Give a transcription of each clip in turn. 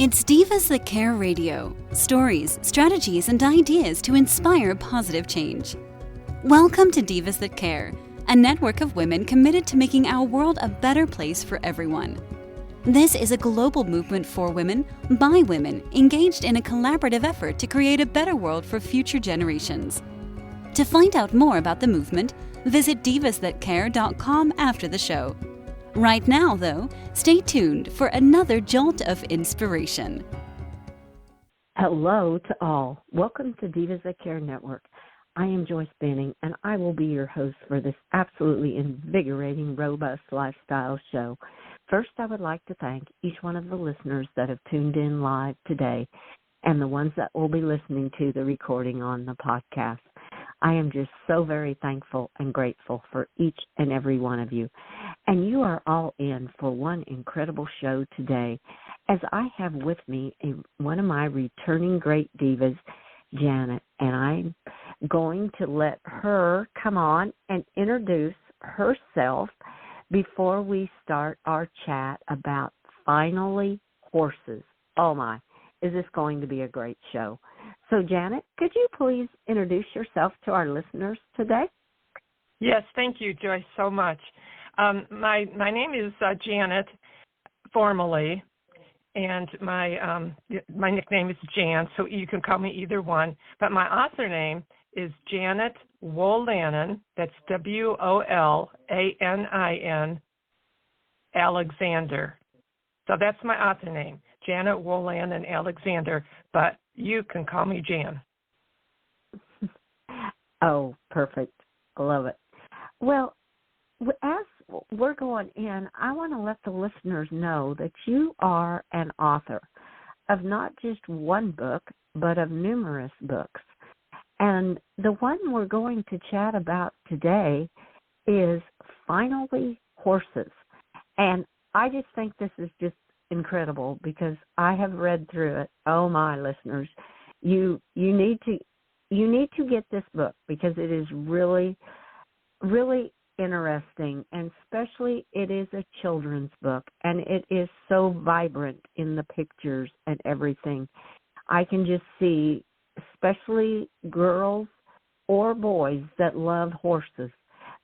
It's Divas That Care Radio. Stories, strategies, and ideas to inspire positive change. Welcome to Divas That Care, a network of women committed to making our world a better place for everyone. This is a global movement for women, by women, engaged in a collaborative effort to create a better world for future generations. To find out more about the movement, visit divasthatcare.com after the show. Right now, though, stay tuned for another jolt of inspiration. Hello to all. Welcome to Divas That Care Network. I am Joyce Banning, and I will be your host for this absolutely invigorating, robust lifestyle show. First, I would like to thank each one of the listeners that have tuned in live today and the ones that will be listening to the recording on the podcast. I am just so very thankful and grateful for each and every one of you. And you are all in for one incredible show today, as I have with me one of my returning great divas, Janet, and I'm going to let her come on and introduce herself before we start our chat about Fianlly Horses. Oh my, is this going to be a great show? So Janet, could you please introduce yourself to our listeners today? Yes, thank you, Joyce, so much. My name is Janet, formally, and my nickname is Jan, so you can call me either one. But my author name is Janet Wolanin. That's Wolanin Alexander. So that's my author name, Janet Wolanin Alexander. But you can call me Jan. Oh, perfect. I love it. Well, as we're going in, I want to let the listeners know that you are an author of not just one book, but of numerous books. And the one we're going to chat about today is Fianlly Horses. And I just think this is just incredible because I have read through it. Oh my listeners, you need to get this book because it is really, really interesting, and especially it is a children's book, and it is so vibrant in the pictures and everything. I can just see, especially girls or boys that love horses,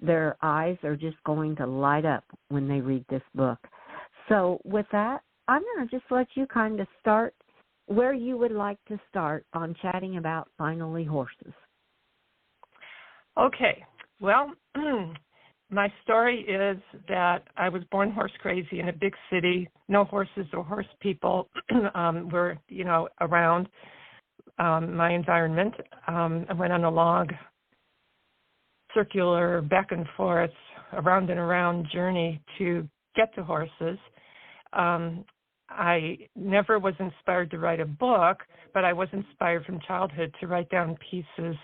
their eyes are just going to light up when they read this book. So with that, I'm going to just let you kind of start where you would like to start on chatting about Fianlly Horses. Okay. Well, my story is that I was born horse crazy in a big city. No horses or horse people were, around my environment. I went on a long, circular, back and forth, around and around journey to get to horses. I never was inspired to write a book, but I was inspired from childhood to write down pieces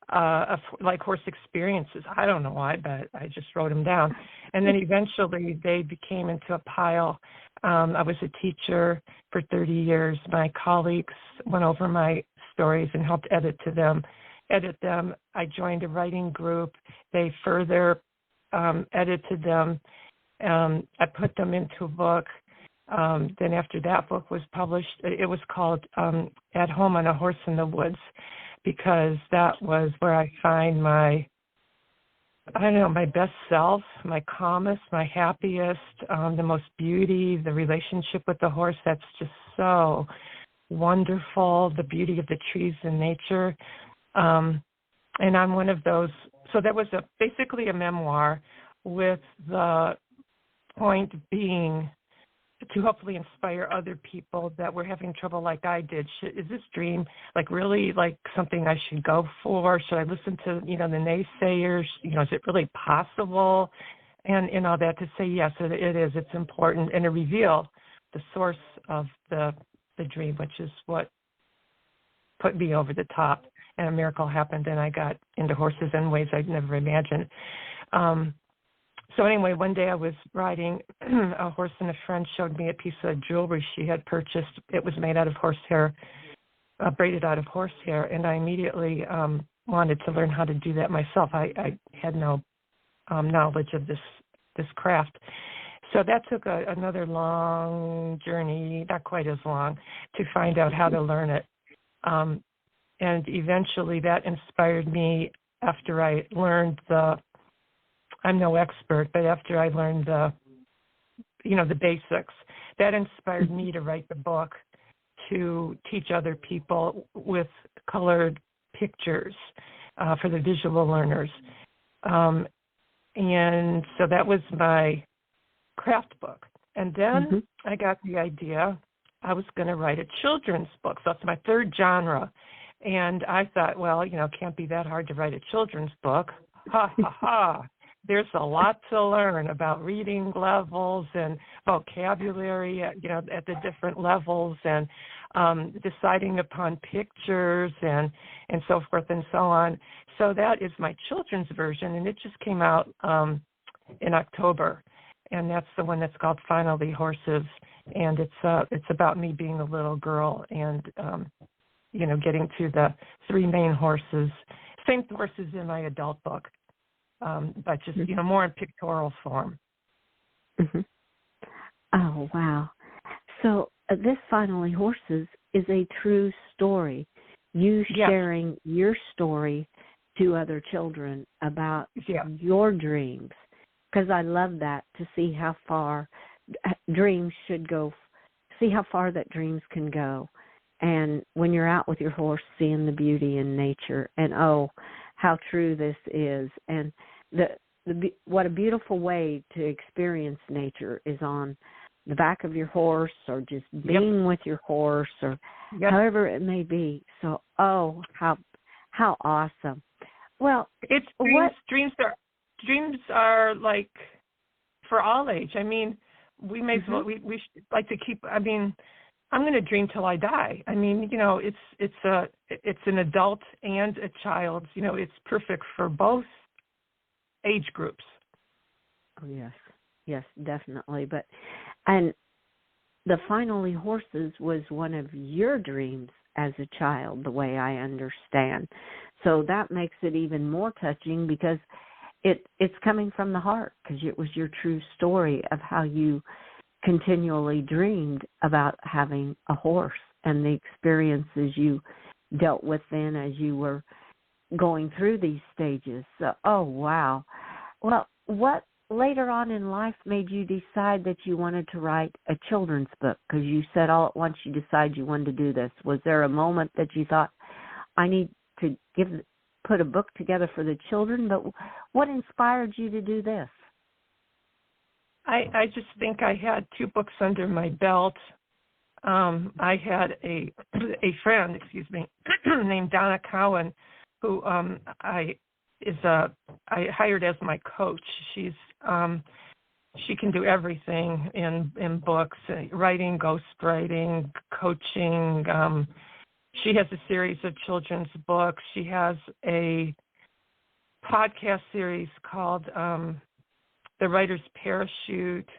of like horse experiences. I don't know why, but I just wrote them down. And then eventually they became into a pile. I was a teacher for 30 years. My colleagues went over my stories and helped edit them. I joined a writing group. They further edited them. I put them into a book. Then after that book was published, it was called At Home on a Horse in the Woods, because that was where I find my best self, my calmest, my happiest, the most beauty, the relationship with the horse that's just so wonderful, the beauty of the trees and nature. And I'm one of those. So that was basically a memoir with the point being to hopefully inspire other people that were having trouble like I did. Is this dream really something I should go for? Should I listen to, the naysayers? Is it really possible? And all that, to say, yes, it is. It's important. And to reveal the source of the dream, which is what put me over the top. And a miracle happened, and I got into horses in ways I'd never imagined. So anyway, one day I was riding a horse, and a friend showed me a piece of jewelry she had purchased. It was made out of horsehair, braided out of horsehair, and I immediately wanted to learn how to do that myself. I had no knowledge of this craft. So that took another long journey, not quite as long, to find out how to learn it. And eventually that inspired me after I learned I'm no expert, but after I learned the basics, that inspired me to write the book to teach other people with colored pictures for the visual learners. And so that was my craft book. And then I got the idea I was going to write a children's book. So it's my third genre. And I thought, well, can't be that hard to write a children's book. Ha, ha, ha. There's a lot to learn about reading levels and vocabulary, at the different levels, and deciding upon pictures and so forth and so on. So that is my children's version, and it just came out in October, and that's the one that's called Fianlly Horses, and it's about me being a little girl and getting to the three main horses, same horses in my adult book. But just, more in pictorial form. Mm-hmm. Oh, wow. So this Fianlly Horses is a true story. You sharing your story to other children about your dreams. Because I love that, to see how far dreams should go, see how far that dreams can go. And when you're out with your horse, seeing the beauty in nature, and how true this is. And what a beautiful way to experience nature is on the back of your horse, or just being with your horse, or however it may be. So, how awesome. Well, it's dreams are like for all age. I mean, we may as well, we should like to keep, I'm going to dream till I die. It's an adult and a child. It's perfect for both age groups. Oh, yes, definitely. And the Fianlly Horses was one of your dreams as a child, the way I understand. So that makes it even more touching, because it's coming from the heart, because it was your true story of how you continually dreamed about having a horse and the experiences you dealt with then as you were going through these stages. So, oh, wow. Well, what later on in life made you decide that you wanted to write a children's book? Because you said all at once you decided you wanted to do this. Was there a moment that you thought, I need to put a book together for the children? But what inspired you to do this? I just think I had two books under my belt. I had a friend, named Donna Cowan, who I hired as my coach. She can do everything in books, writing, ghostwriting, coaching. She has a series of children's books. She has a podcast series called The Writer's Parachute.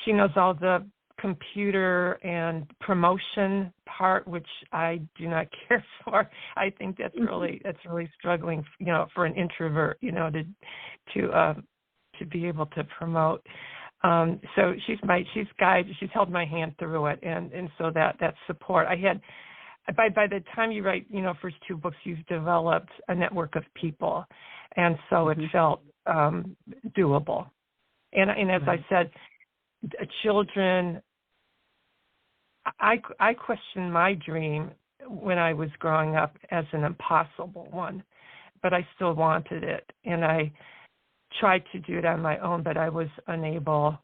She knows all the computer and promotion part, which I do not care for. I think that's really struggling, for an introvert, to be able to promote. So she's guided. She's held my hand through it, and so that support I had. By the time you write, first two books, you've developed a network of people, and so it felt doable. And as I said, children. I questioned my dream when I was growing up as an impossible one, but I still wanted it, and I tried to do it on my own, but I was unable.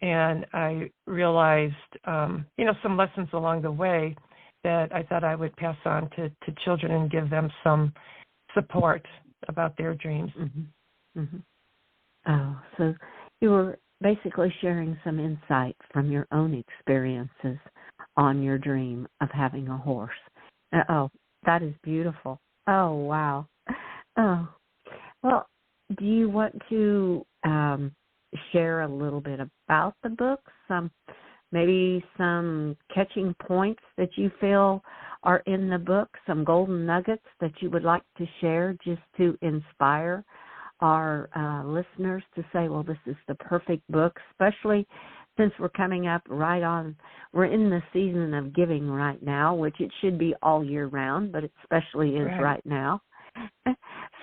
And I realized, some lessons along the way that I thought I would pass on to children and give them some support about their dreams. Oh, so you were basically sharing some insight from your own experiences on your dream of having a horse. Oh, that is beautiful. Oh, wow. Oh, well, do you want to share a little bit about the book? Maybe some catching points that you feel are in the book, some golden nuggets that you would like to share just to inspire our listeners to say, well, this is the perfect book, especially since we're coming up we're in the season of giving right now, which it should be all year round, but it especially is right now.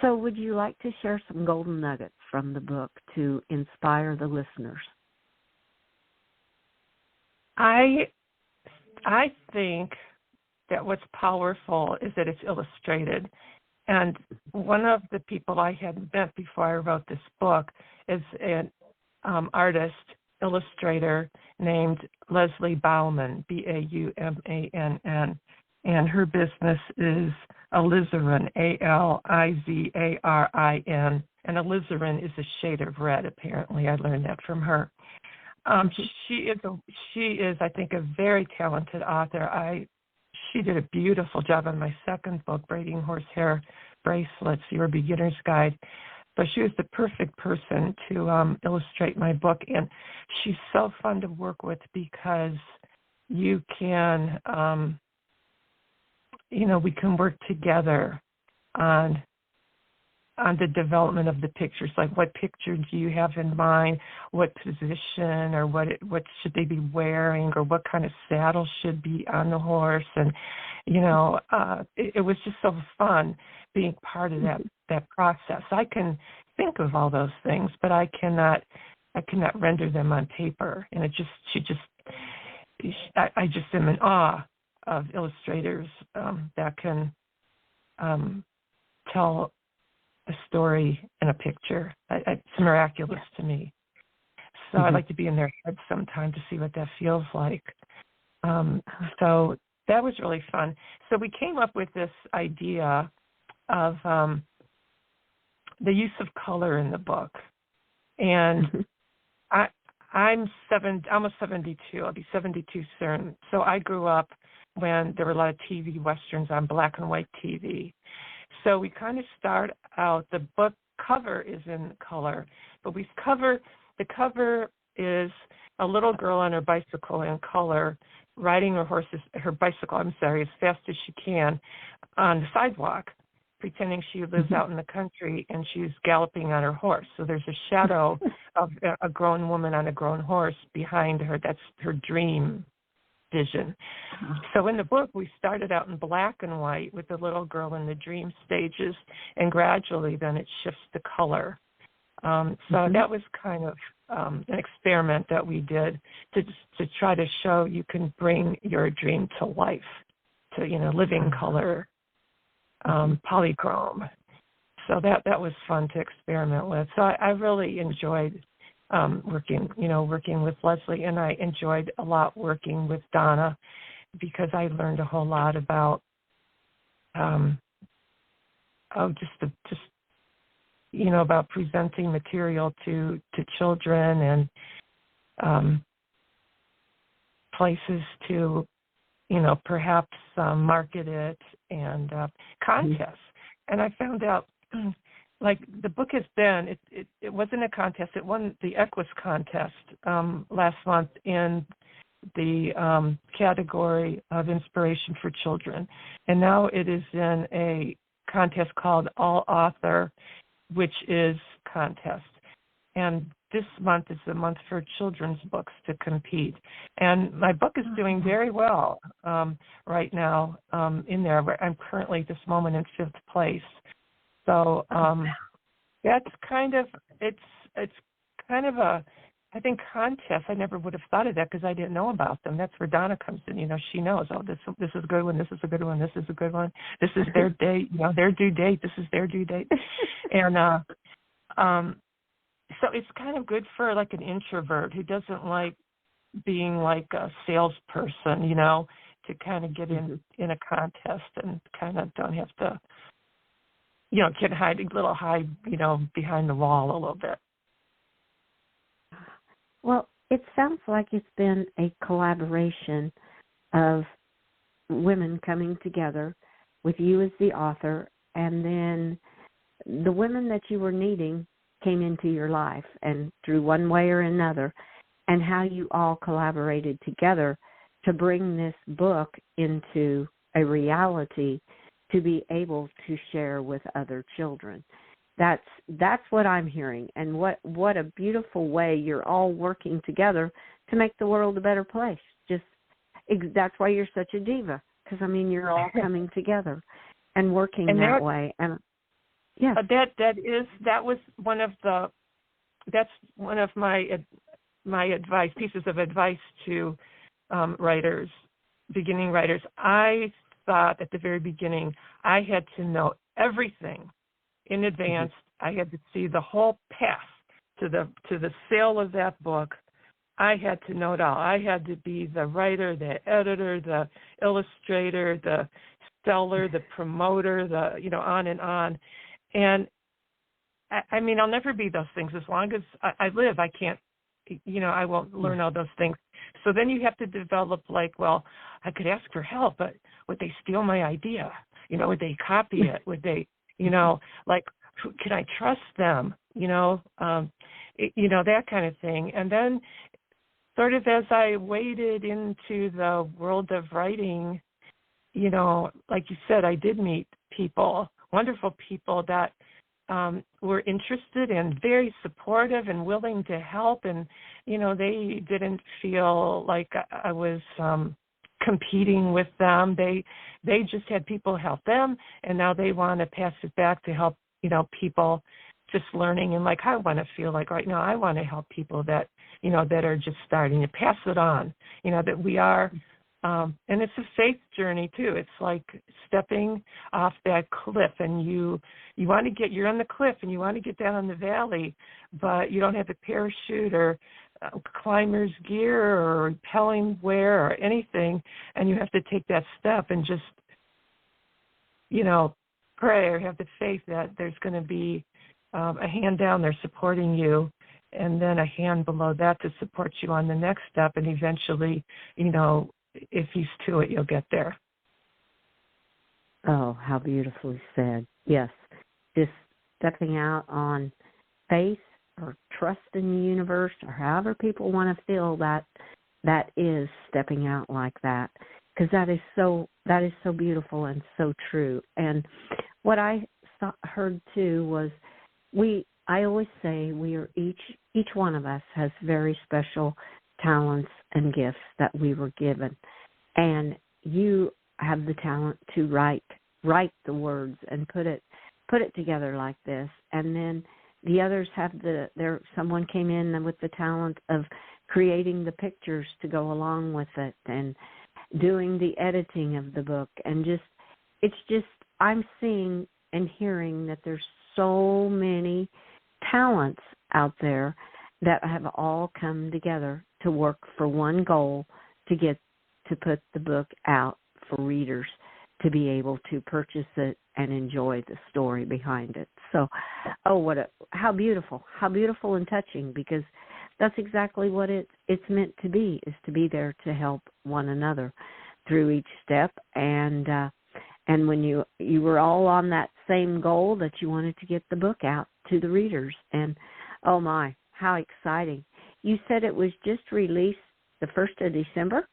So would you like to share some golden nuggets from the book to inspire the listeners? I think that what's powerful is that it's illustrated. And one of the people I had met before I wrote this book is an artist, illustrator named Leslie Bauman, Baumann, and her business is alizarin, Alizarin, and alizarin is a shade of red. Apparently, I learned that from her. She is, I think, a very talented author. She did a beautiful job on my second book, Braiding Horsehair Bracelets, Your Beginner's Guide. But she was the perfect person to illustrate my book. And she's so fun to work with because you can, we can work together on the development of the pictures, like what picture do you have in mind, what position, or what should they be wearing, or what kind of saddle should be on the horse. And, it was just so fun being part of that process. I can think of all those things, but I cannot render them on paper. And I just am in awe of illustrators that can tell a story in a picture. It's miraculous to me. So I'd like to be in their head sometime to see what that feels like. So that was really fun. So we came up with this idea of the use of color in the book. And I'm almost 72. I'll be 72 soon. So I grew up when there were a lot of TV westerns on black and white TV. So we kind of start out, the book cover is in color, but the cover is a little girl on her bicycle in color, riding her bicycle, as fast as she can on the sidewalk, pretending she lives out in the country, and she's galloping on her horse. So there's a shadow of a grown woman on a grown horse behind her. That's her dream vision. So in the book, we started out in black and white with the little girl in the dream stages, and gradually then it shifts to color. So that was kind of an experiment that we did to try to show you can bring your dream to life, to living color, polychrome. So that was fun to experiment with. So I really enjoyed working with Leslie, and I enjoyed a lot working with Donna because I learned a whole lot about about presenting material to children and places to perhaps market it and contests. And I found out like the book has been, it wasn't a contest. It won the Equus contest last month in the category of inspiration for children. And now it is in a contest called All Author, which is contest. And this month is the month for children's books to compete. And my book is doing very well right now in there. I'm currently at this moment in 5th place. So that's kind of, it's kind of a, I think, contest. I never would have thought of that because I didn't know about them. That's where Donna comes in. She knows, this is a good one, this is a good one, this is a good one. This is their date, their due date, this is their due date. And so it's kind of good for like an introvert who doesn't like being like a salesperson, to kind of get in a contest and kind of don't have to, can hide behind the wall a little bit. Well, it sounds like it's been a collaboration of women coming together with you as the author, and then the women that you were needing came into your life, and through one way or another, and how you all collaborated together to bring this book into a reality to be able to share with other children. That's what I'm hearing, and what a beautiful way you're all working together to make the world a better place. That's why you're such a diva, because I mean you're all coming together and working and that way. And yeah, that was one of my advice, pieces of advice to writers, beginning writers. I thought at the very beginning I had to know everything in advance. I had to see the whole path to the sale of that book. I had to know it all. I had to be the writer, the editor, the illustrator, the seller, the promoter, on and on. And I mean, I'll never be those things as long as I live. I can't, I won't learn all those things. So then you have to develop I could ask for help, but would they steal my idea? Would they copy it? Would they, can I trust them? That kind of thing. And then sort of as I waded into the world of writing, like you said, I did meet people, wonderful people that were interested and very supportive and willing to help. And, they didn't feel like I was competing with them. They just had people help them, and now they want to pass it back to help, people just learning. And I want to feel like right now I want to help people that, that are just starting to pass it on, that we are. And it's a faith journey too. It's like stepping off that cliff, and you're on the cliff and you want to get down in the valley, but you don't have the parachute or climber's gear or rappelling wear or anything, and you have to take that step and just, pray or have the faith that there's going to be a hand down there supporting you, and then a hand below that to support you on the next step, and eventually, if he's to it, you'll get there. Oh, how beautifully said. Yes, just stepping out on faith or trust in the universe, or however people want to feel that is stepping out like that, because that is so beautiful and so true. And what I heard too was I always say we are each one of us has very special talents and gifts that we were given, and you have the talent to write the words and put it together like this, and then the others have someone came in with the talent of creating the pictures to go along with it and doing the editing of the book, and it's just I'm seeing and hearing that there's so many talents out there that have all come together to work for one goal, to put the book out for readers to be able to purchase it and enjoy the story behind it. So, how beautiful and touching, because that's exactly what it's meant to be, is to be there to help one another through each step. And when you were all on that same goal, that you wanted to get the book out to the readers. And oh my, how exciting. You said it was just released the 1st of December?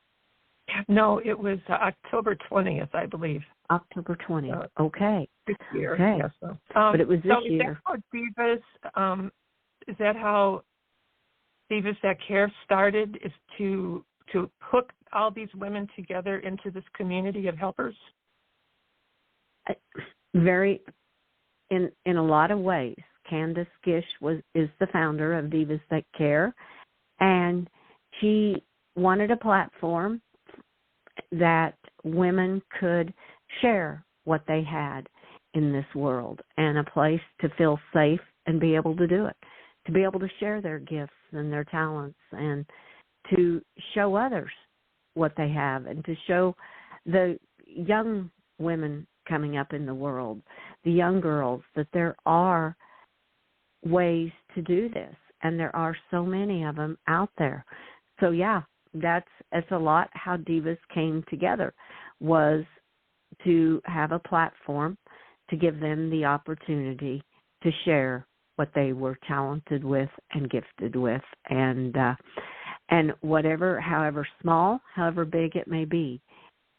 No, it was October 20th, I believe. October 20th. Okay. This year. Okay. Yeah, so. But it was this year. Is that how Divas That Care started, is to hook all these women together into this community of helpers? Very, in a lot of ways. Candace Gish is the founder of Divas That Care, and she wanted a platform that women could share what they had in this world, and a place to feel safe and be able to do it, to be able to share their gifts and their talents, and to show others what they have, and to show the young women coming up in the world, the young girls, that there are ways to do this, and there are so many of them out there. So yeah, it's a lot how Divas came together, was to have a platform to give them the opportunity to share what they were talented with and gifted with, and whatever, however small, however big it may be,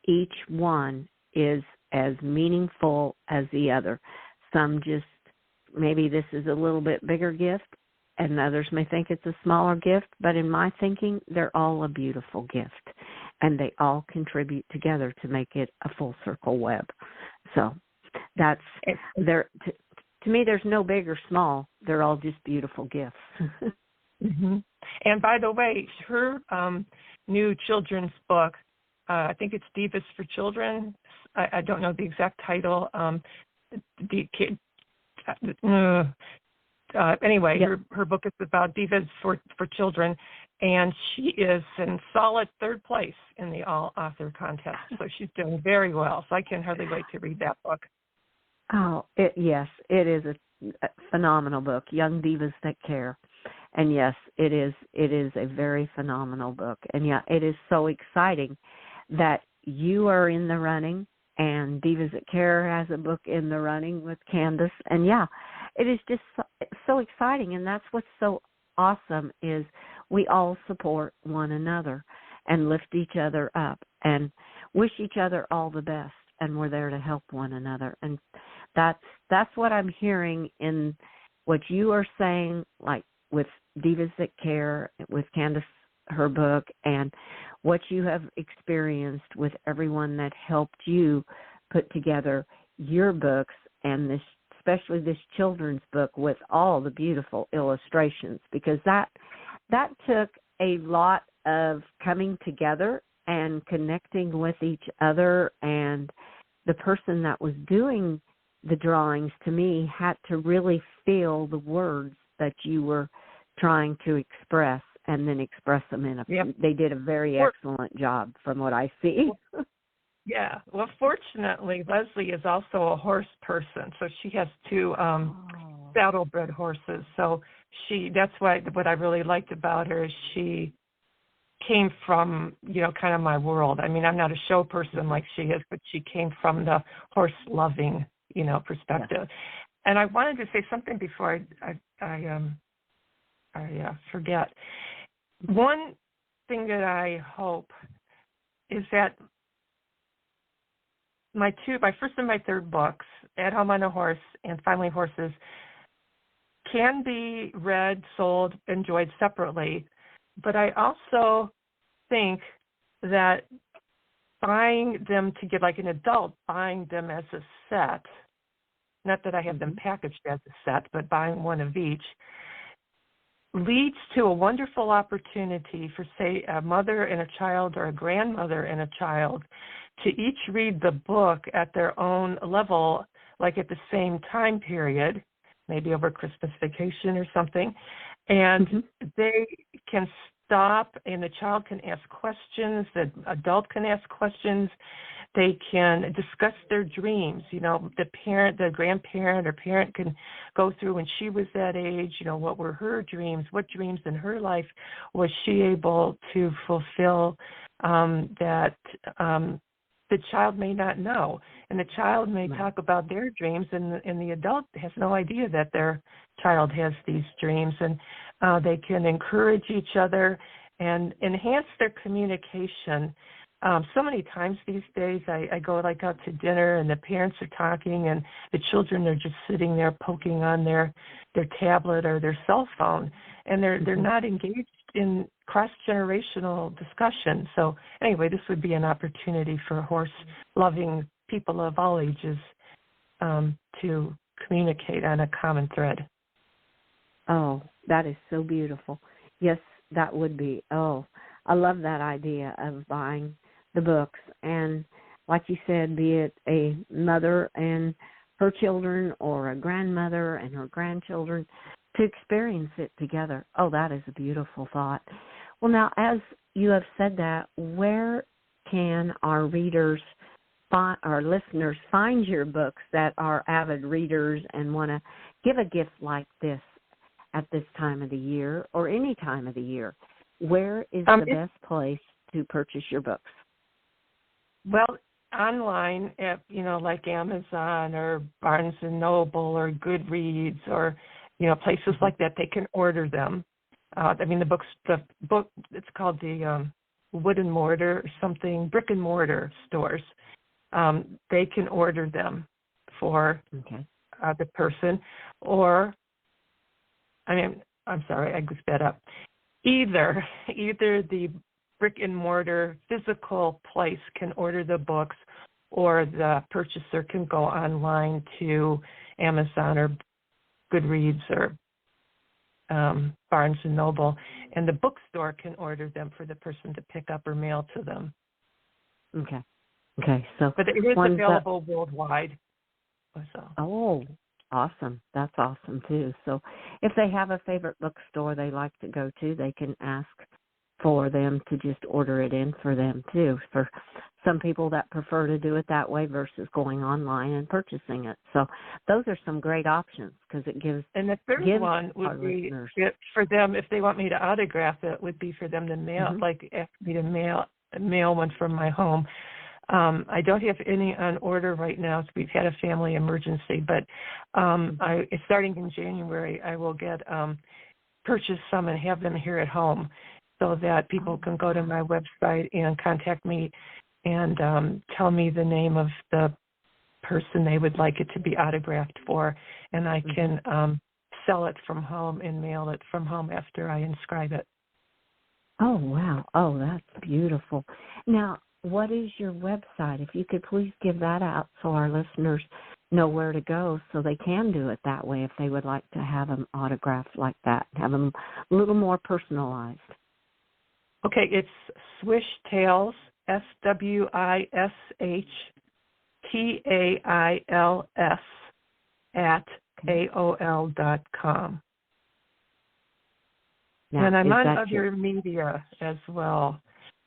each one is as meaningful as the other. Some just maybe this is a little bit bigger gift, and others may think it's a smaller gift, but in my thinking, they're all a beautiful gift, and they all contribute together to make it a full circle web. So that's there. To me, there's no big or small. They're all just beautiful gifts. Mm-hmm. And by the way, her new children's book, I think it's Divas for Children. I don't know the exact title. Anyway, yep. her book is about divas for children, and she is in solid third place in the all-author contest. So she's doing very well. So I can hardly wait to read that book. Oh, yes, it is a phenomenal book, Young Divas That Care. And yes, it is a very phenomenal book. And yeah, it is so exciting that you are in the running, and Divas That Care has a book in the running with Candace. And yeah, it is just so exciting. And that's what's so awesome is we all support one another and lift each other up and wish each other all the best. And we're there to help one another. And that's what I'm hearing in what you are saying, like with Divas That Care, with Candace, her book, and what you have experienced with everyone that helped you put together your books, and this, especially this children's book with all the beautiful illustrations, because that took a lot of coming together and connecting with each other, and the person that was doing the drawings, to me, had to really feel the words that you were trying to express and then express them in Yep. They did a very excellent job from what I see. Yeah. Well, fortunately, Leslie is also a horse person, so she has two saddlebred horses. So that's what I really liked about her is she came from, kind of my world. I mean, I'm not a show person like she is, but she came from the horse-loving, perspective. Yeah. And I wanted to say something before I forget. One thing that I hope is that my first and my third books, At Home on a Horse and Fianlly Horses, can be read, sold, enjoyed separately. But I also think that buying them together, like an adult, buying them as a set, not that I have them packaged as a set, but buying one of each, leads to a wonderful opportunity for, say, a mother and a child or a grandmother and a child to each read the book at their own level, like at the same time period, maybe over Christmas vacation or something, and they can stop and the child can ask questions, the adult can ask questions, they can discuss their dreams. The parent, the grandparent or parent can go through when she was that age, what were her dreams, what dreams in her life was she able to fulfill that the child may not know. And the child may talk about their dreams, and the adult has no idea that their child has these dreams. And they can encourage each other and enhance their communication. So many times these days I go out to dinner and the parents are talking and the children are just sitting there poking on their tablet or their cell phone, and they're not engaged in cross-generational discussion. So anyway, this would be an opportunity for horse-loving people of all ages to communicate on a common thread. Oh, that is so beautiful. Yes, that would be. Oh, I love that idea of buying the books. And like you said, be it a mother and her children or a grandmother and her grandchildren, to experience it together. Oh, that is a beautiful thought. Well, now, as you have said that, where can our readers, our listeners, find your books that are avid readers and want to give a gift like this at this time of the year or any time of the year? Where is the best place to purchase your books? Well, online at, like Amazon or Barnes & Noble or Goodreads or, places like that, they can order them. The book, it's called the Wood and Mortar or something, brick and mortar stores. They can order them for the person, or, I'm sorry, I goofed that up. Either the brick and mortar physical place can order the books, or the purchaser can go online to Amazon or Goodreads or Barnes and Noble, and the bookstore can order them for the person to pick up or mail to them. Okay. So, but it is available worldwide. So. Oh, awesome! That's awesome too. So, if they have a favorite bookstore they like to go to, they can ask for them to just order it in for them too. For some people that prefer to do it that way versus going online and purchasing it. So those are some great options because it gives. And the third one would be for them, if they want me to autograph it, would be for them to mail, like ask me to mail one from my home. I don't have any on order right now. So we've had a family emergency, but starting in January, I will purchase some and have them here at home, so that people can go to my website and contact me and tell me the name of the person they would like it to be autographed for, and I can sell it from home and mail it from home after I inscribe it. Oh, wow. Oh, that's beautiful. Now, what is your website? If you could please give that out so our listeners know where to go so they can do it that way if they would like to have them autographed like that, have them a little more personalized. Okay, it's Swishtails, SWISHTAILS @AOL.com. Now, and I'm on other media as well.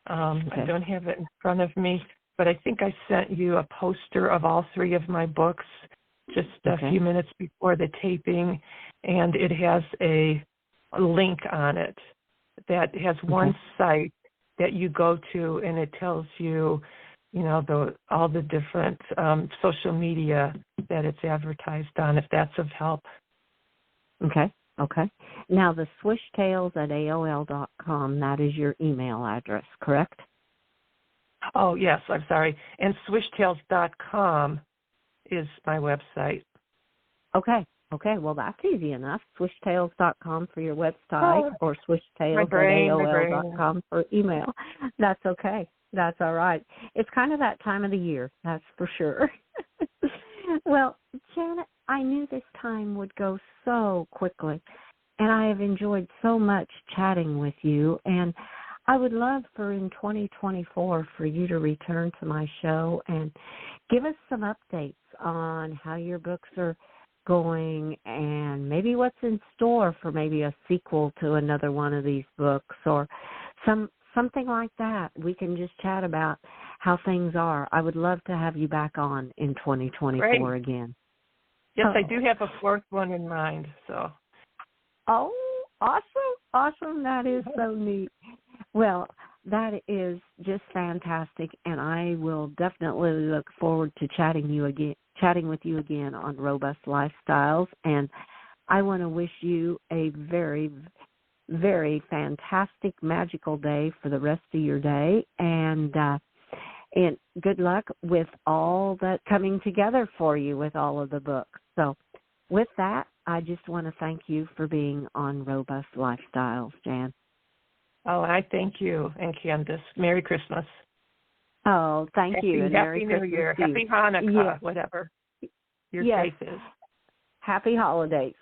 I don't have it in front of me, but I think I sent you a poster of all three of my books just a few minutes before the taping, and it has a link on it that has one site that you go to, and it tells you, all the different social media that it's advertised on, if that's of help. Okay. Now, the swishtails @AOL.com, that is your email address, correct? Oh, yes, I'm sorry. And swishtails.com is my website. Okay, well, that's easy enough. Swishtails.com for your website, or swishtails@AOL.com for email. That's okay. That's all right. It's kind of that time of the year, that's for sure. Well, Janet, I knew this time would go so quickly, and I have enjoyed so much chatting with you, and I would love for in 2024 for you to return to my show and give us some updates on how your books are going and maybe what's in store for maybe a sequel to another one of these books or something like that. We can just chat about how things are. I would love to have you back on in 2024 again. Yes, I do have a fourth one in mind. So. Oh, awesome. That is so neat. Well, that is just fantastic, and I will definitely look forward to chatting with you again on Robust Lifestyles. And I want to wish you a very, very fantastic, magical day for the rest of your day, and good luck with all that coming together for you with all of the books. So with that, I just want to thank you for being on Robust Lifestyles, Jan. Oh, I thank you, and Candace. Merry Christmas. Oh, thank you. And Happy New Year. Happy Hanukkah, whatever your faith is. Happy holidays.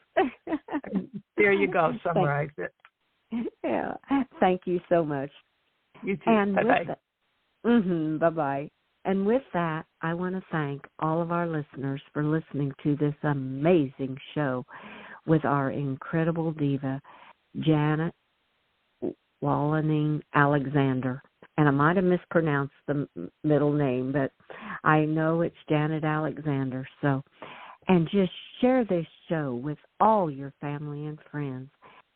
There you go. Summarize it. Yeah. Thank you so much. You too. And bye-bye. Bye-bye. And with that, I want to thank all of our listeners for listening to this amazing show with our incredible diva, Janet Wallening Alexander. And I might have mispronounced the middle name, but I know it's Janet Alexander. So, and just share this show with all your family and friends.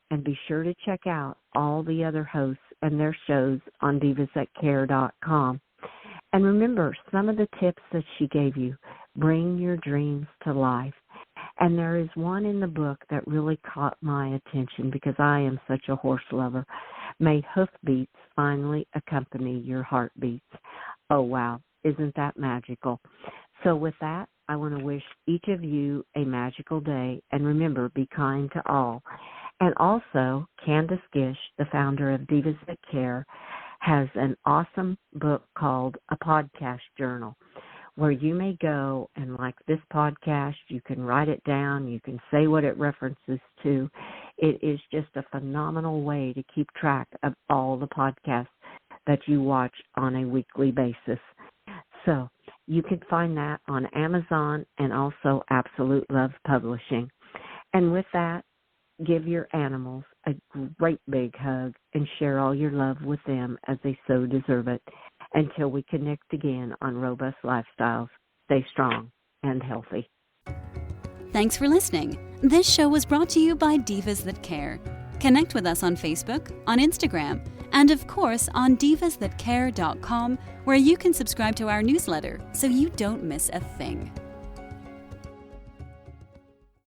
And be sure to check out all the other hosts and their shows on divasthatcare.com. And remember, some of the tips that she gave you, bring your dreams to life. And there is one in the book that really caught my attention because I am such a horse lover. May hoofbeats finally accompany your heartbeats. Oh, wow. Isn't that magical? So with that, I want to wish each of you a magical day. And remember, be kind to all. And also, Candace Gish, the founder of Divas That Care, has an awesome book called A Podcast Journal, where you may go and, like this podcast, you can write it down, you can say what it references to. It is just a phenomenal way to keep track of all the podcasts that you watch on a weekly basis. So you can find that on Amazon and also Absolute Love Publishing. And with that, give your animals a great big hug and share all your love with them as they so deserve it. Until we connect again on Robust Lifestyles, stay strong and healthy. Thanks for listening. This show was brought to you by Divas That Care. Connect with us on Facebook, on Instagram, and of course on divasthatcare.com, where you can subscribe to our newsletter so you don't miss a thing.